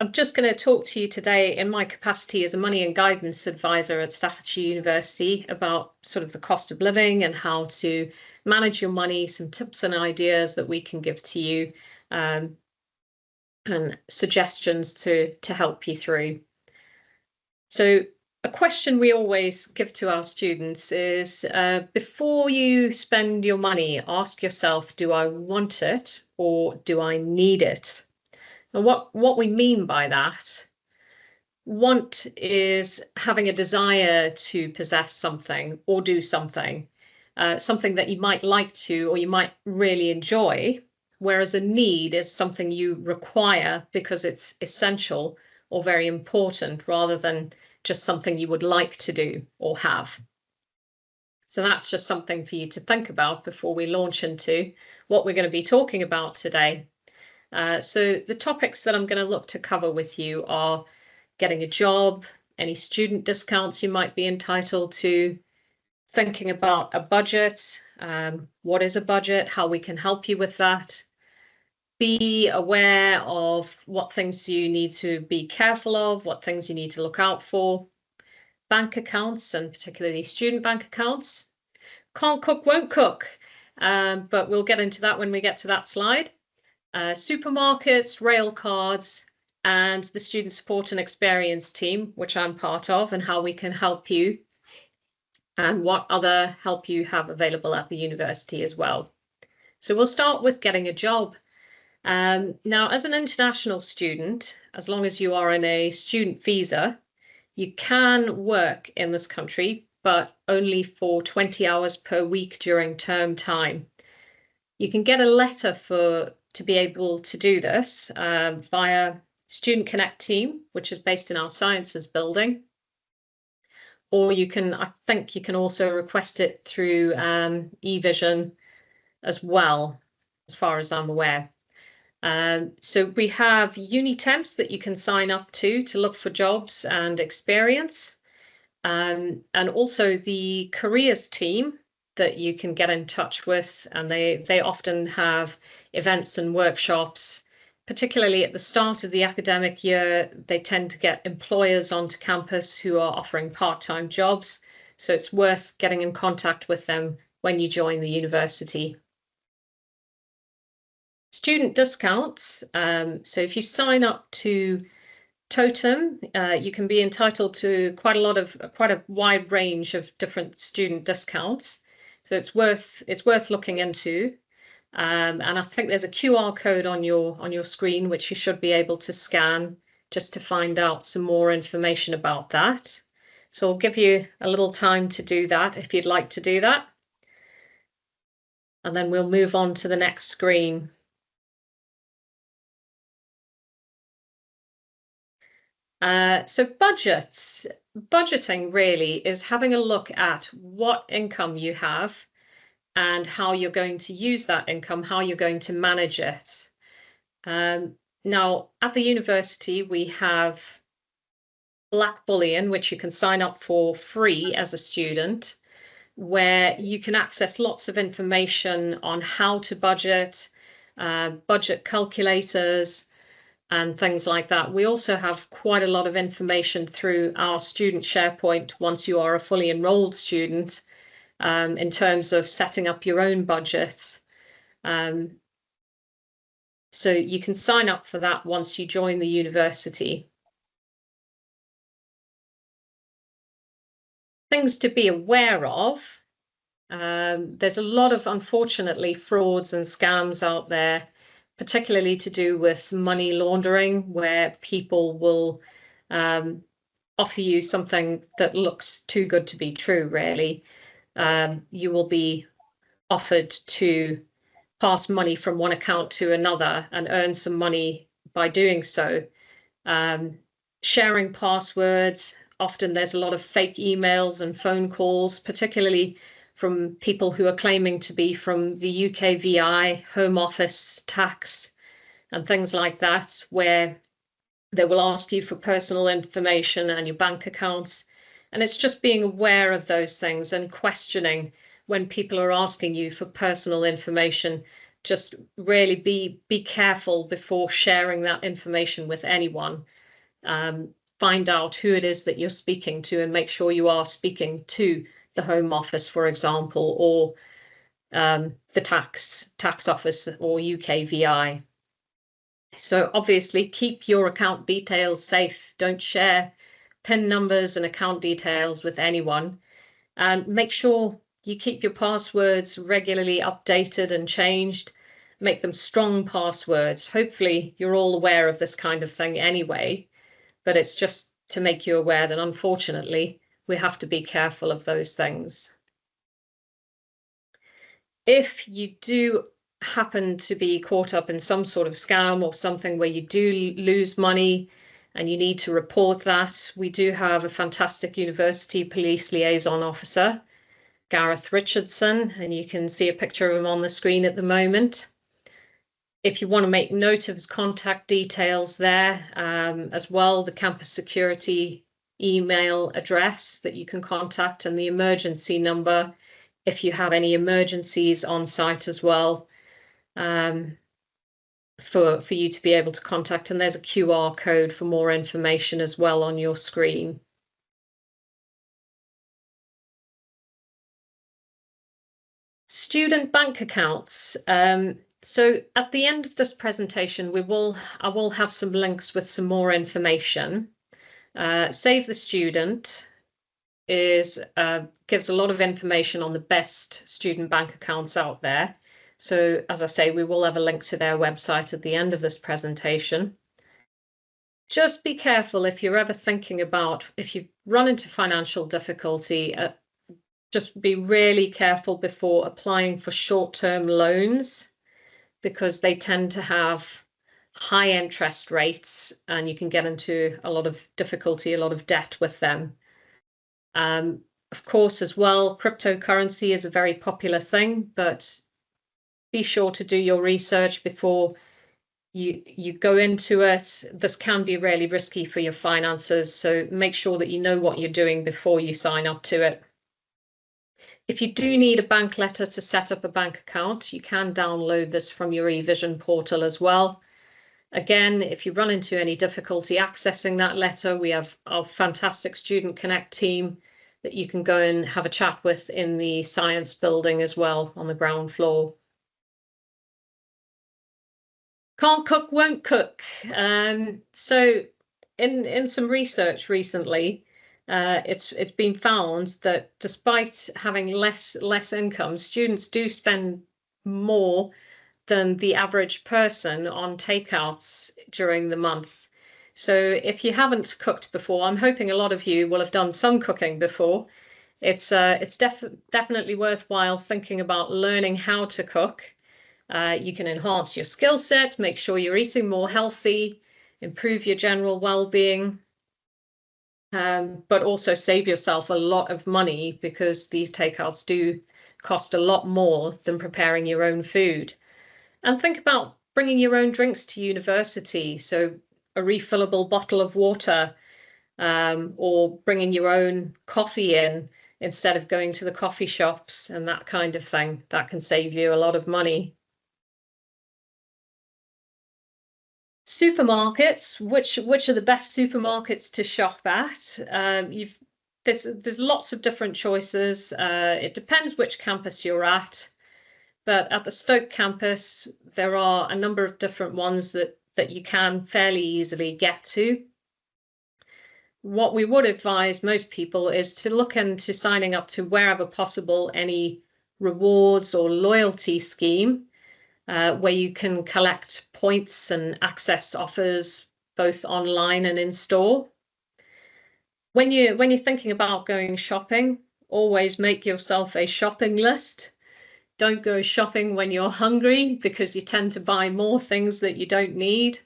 I'm just going to talk to you today in my capacity as a money and guidance advisor at Staffordshire University about sort of the cost of living and how to manage your money, some tips and ideas that we can give to you, and suggestions to help you through. So a question we always give to our students is, before you spend your money, ask yourself, do I want it or do I need it? And what we mean by that, want is having a desire to possess something or do something, something that you might like to or you might really enjoy, whereas a need is something you require because it's essential or very important rather than just something you would like to do or have. So that's just something for you to think about before we launch into what we're going to be talking about today. So the topics that I'm going to look to cover with you are getting a job, any student discounts you might be entitled to, thinking about a budget, what is a budget, how we can help you with that, be aware of what things you need to be careful of, what things you need to look out for, bank accounts and particularly student bank accounts. Can't cook, won't cook, but we'll get into that when we get to that slide. Supermarkets, rail cards, and the student support and experience team, which I'm part of, and how we can help you and what other help you have available at the university as well. So we'll start with getting a job. Now, as an international student, as long as you are in a student visa, you can work in this country, but only for 20 hours per week during term time. You can get a letter to be able to do this via Student Connect team, which is based in our Sciences building. Or you can, I think you can also request it through eVision as well, as far as I'm aware. So we have uni temps that you can sign up to look for jobs and experience. And also the careers team that you can get in touch with, and they often have events and workshops, particularly at the start of the academic year. They tend to get employers onto campus who are offering part-time jobs, so it's worth getting in contact with them when you join the university. Student discounts, so if you sign up to Totem, you can be entitled to quite a wide range of different student discounts. So it's worth looking into, and I think there's a QR code on your screen which you should be able to scan just to find out some more information about that. So I'll give you a little time to do that if you'd like to do that, and then we'll move on to the next screen. So budgeting really is having a look at what income you have and how you're going to use that income, how you're going to manage it. Now, at the university, we have Black Bullion, which you can sign up for free as a student, where you can access lots of information on how to budget, budget calculators, and things like that. We also have quite a lot of information through our student SharePoint once you are a fully enrolled student, in terms of setting up your own budgets. So you can sign up for that once you join the university. Things to be aware of. There's a lot of, unfortunately, frauds and scams out there, particularly to do with money laundering, where people will offer you something that looks too good to be true, really. You will be offered to pass money from one account to another and earn some money by doing so. Sharing passwords, often there's a lot of fake emails and phone calls, particularly from people who are claiming to be from the UKVI, Home Office, tax, and things like that, where they will ask you for personal information and your bank accounts. And it's just being aware of those things and questioning when people are asking you for personal information just really be careful before sharing that information with anyone. Find out who it is that you're speaking to and make sure you are speaking to the Home Office, for example, or the tax office or UKVI. So obviously keep your account details safe. Don't share PIN numbers and account details with anyone, and make sure you keep your passwords regularly updated and changed. Make them strong passwords. Hopefully you're all aware of this kind of thing anyway, but it's just to make you aware that unfortunately we have to be careful of those things. If you do happen to be caught up in some sort of scam or something where you do lose money and you need to report that, we do have a fantastic university police liaison officer, Gareth Richardson, and you can see a picture of him on the screen at the moment. If you want to make note of his contact details there, as well, the campus security email address that you can contact and the emergency number if you have any emergencies on site as well, for you to be able to contact. And there's a QR code for more information as well on your screen. Student bank accounts. So at the end of this presentation, I will have some links with some more information. Save the Student gives a lot of information on the best student bank accounts out there. So as I say, we will have a link to their website at the end of this presentation. Just be careful if you're ever thinking about, if you run into financial difficulty, just be really careful before applying for short-term loans, because they tend to have high interest rates and you can get into a lot of difficulty, a lot of debt with them. Of course, as well, cryptocurrency is a very popular thing, but be sure to do your research before you go into it. This can be really risky for your finances, so make sure that you know what you're doing before you sign up to it. If you do need a bank letter to set up a bank account, you can download this from your eVision portal as well. Again, if you run into any difficulty accessing that letter, we have our fantastic Student Connect team that you can go and have a chat with in the science building as well on the ground floor. Can't cook, won't cook. So in some research recently, it's been found that despite having less income, students do spend more than the average person on takeouts during the month. So if you haven't cooked before, I'm hoping a lot of you will have done some cooking before. It's definitely worthwhile thinking about learning how to cook. You can enhance your skill sets, make sure you're eating more healthy, improve your general well-being. But also save yourself a lot of money, because these takeouts do cost a lot more than preparing your own food. And think about bringing your own drinks to university, so a refillable bottle of water, or bringing your own coffee in instead of going to the coffee shops and that kind of thing. That can save you a lot of money. Supermarkets, which are the best supermarkets to shop at? There's lots of different choices. It depends which campus you're at, but at the Stoke campus there are a number of different ones that you can fairly easily get to. What we would advise most people is to look into signing up to, wherever possible, any rewards or loyalty scheme, where you can collect points and access offers both online and in store. When you're thinking about going shopping, always make yourself a shopping list. Don't go shopping when you're hungry, because you tend to buy more things that you don't need.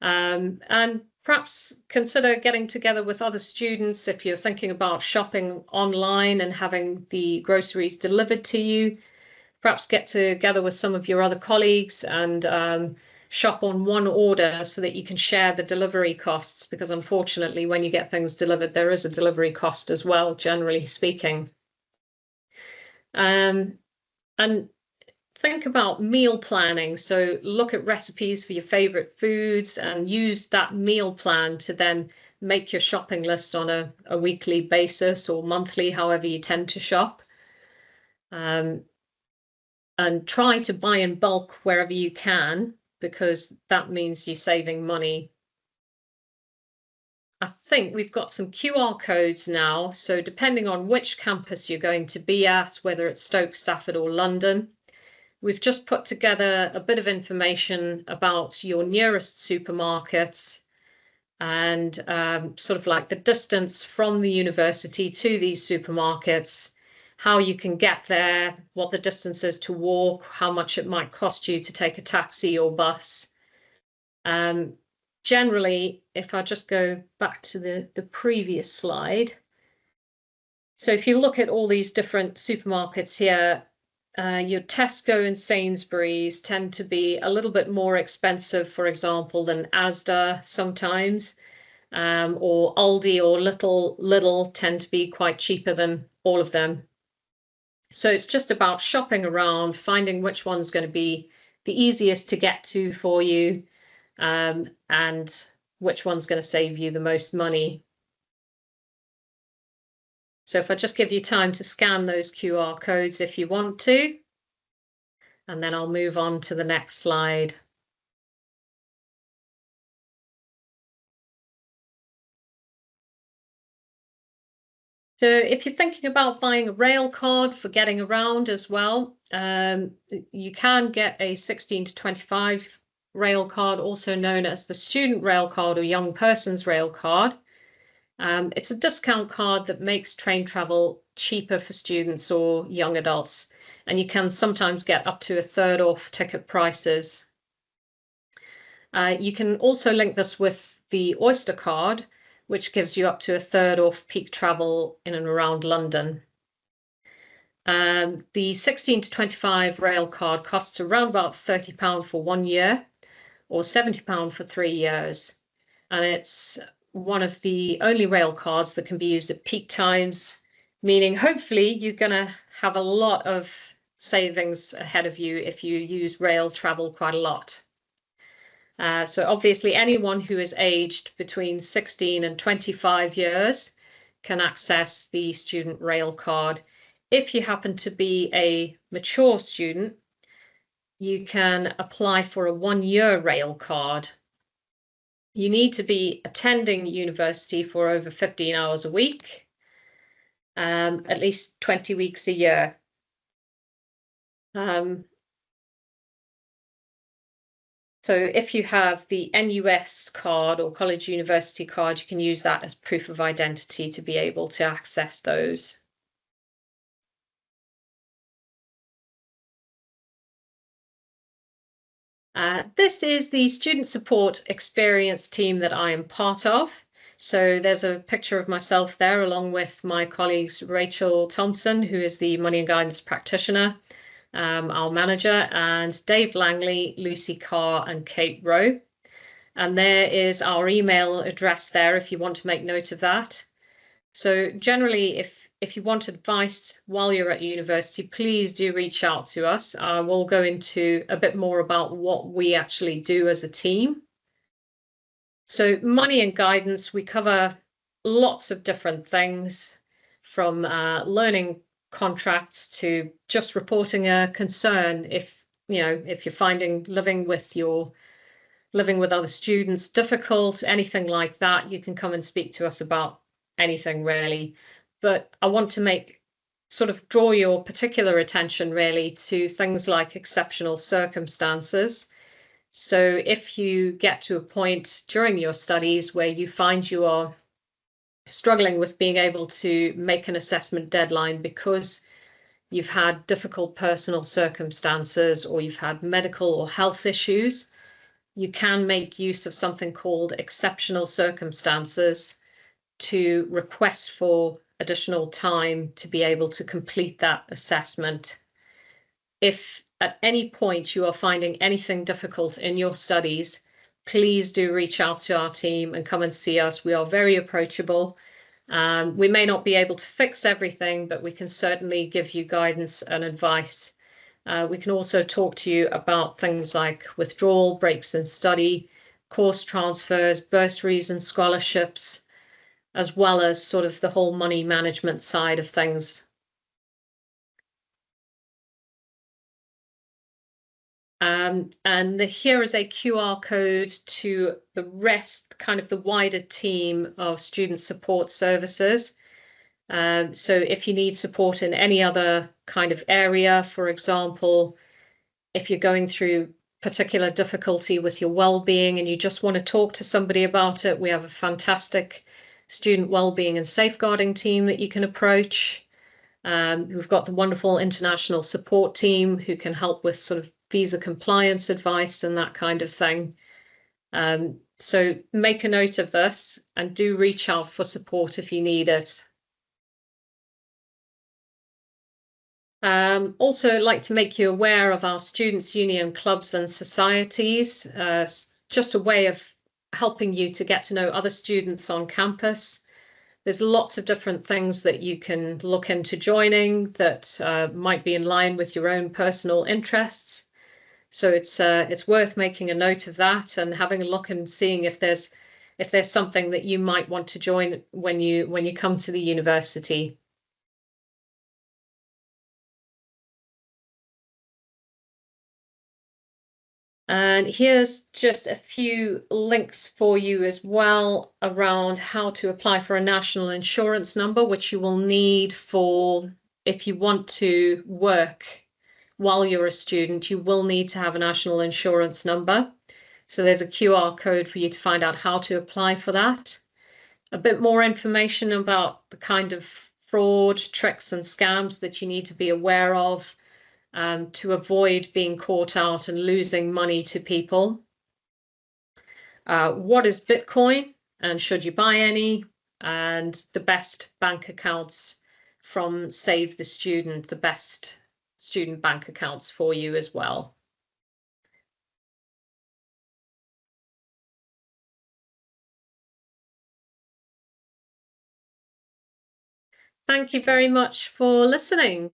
And perhaps consider getting together with other students if you're thinking about shopping online and having the groceries delivered to you. Perhaps get together with some of your other colleagues and shop on one order so that you can share the delivery costs, because unfortunately when you get things delivered there is a delivery cost as well, generally speaking. And think about meal planning. So look at recipes for your favorite foods and use that meal plan to then make your shopping list on a weekly basis or monthly, however you tend to shop. And try to buy in bulk wherever you can, because that means you're saving money. I think we've got some QR codes now. So depending on which campus you're going to be at, whether it's Stoke, Stafford or London, we've just put together a bit of information about your nearest supermarkets and sort of like the distance from the university to these supermarkets, how you can get there, what the distance is to walk, how much it might cost you to take a taxi or bus. Generally, if I just go back to the previous slide. So if you look at all these different supermarkets here, your Tesco and Sainsbury's tend to be a little bit more expensive, for example, than Asda sometimes, or Aldi or Lidl tend to be quite cheaper than all of them. So it's just about shopping around, finding which one's going to be the easiest to get to for you, and which one's going to save you the most money. So if I just give you time to scan those QR codes if you want to, and then I'll move on to the next slide. So if you're thinking about buying a rail card for getting around as well, you can get a 16 to 25 rail card, also known as the student rail card or young person's rail card. It's a discount card that makes train travel cheaper for students or young adults, and you can sometimes get up to a third off ticket prices. You can also link this with the Oyster card, which gives you up to a third off peak travel in and around London. The 16 to 25 rail card costs around about £30 for 1 year or £70 for 3 years. And it's one of the only rail cards that can be used at peak times, meaning hopefully you're going to have a lot of savings ahead of you if you use rail travel quite a lot. So obviously anyone who is aged between 16 and 25 years can access the student rail card. If you happen to be a mature student, you can apply for a 1-year rail card. You need to be attending university for over 15 hours a week, at least 20 weeks a year. So if you have the NUS card or college university card, you can use that as proof of identity to be able to access those. This is the student support experience team that I am part of. So there's a picture of myself there along with my colleagues Rachel Thompson, who is the money and guidance practitioner, our manager, and Dave Langley, Lucy Carr and Kate Rowe. And there is our email address there if you want to make note of that. So generally, if you want advice while you're at university, please do reach out to us. We'll go into a bit more about what we actually do as a team. So money and guidance, we cover lots of different things, from learning contracts to just reporting a concern. If you're finding living with other students difficult, anything like that, you can come and speak to us about anything really. But I want to draw your particular attention really to things like exceptional circumstances. So if you get to a point during your studies where you find you are struggling with being able to make an assessment deadline because you've had difficult personal circumstances or you've had medical or health issues, you can make use of something called exceptional circumstances to request for additional time to be able to complete that assessment. If at any point you are finding anything difficult in your studies, please do reach out to our team and come and see us. We are very approachable. We may not be able to fix everything, but we can certainly give you guidance and advice. We can also talk to you about things like withdrawal, breaks in study, course transfers, bursaries and scholarships, as well as sort of the whole money management side of things. And here is a QR code to the rest, kind of the wider team of student support services. So if you need support in any other kind of area, for example, if you're going through particular difficulty with your well-being and you just want to talk to somebody about it, we have a fantastic student well-being and safeguarding team that you can approach. We've got the wonderful international support team who can help with sort of visa compliance advice and that kind of thing. So make a note of this and do reach out for support if you need it. Also, I'd like to make you aware of our Students' Union clubs and societies, just a way of helping you to get to know other students on campus. There's lots of different things that you can look into joining that might be in line with your own personal interests. So it's worth making a note of that and having a look and seeing if there's something that you might want to join when you come to the university. And here's just a few links for you as well around how to apply for a national insurance number, which you will need for if you want to work while you're a student, you will need to have a national insurance number. So there's a QR code for you to find out how to apply for that. A bit more information about the kind of fraud, tricks and scams that you need to be aware of to avoid being caught out and losing money to people. What is Bitcoin and should you buy any? And the best bank accounts from Save the Student, the best student bank accounts for you as well. Thank you very much for listening.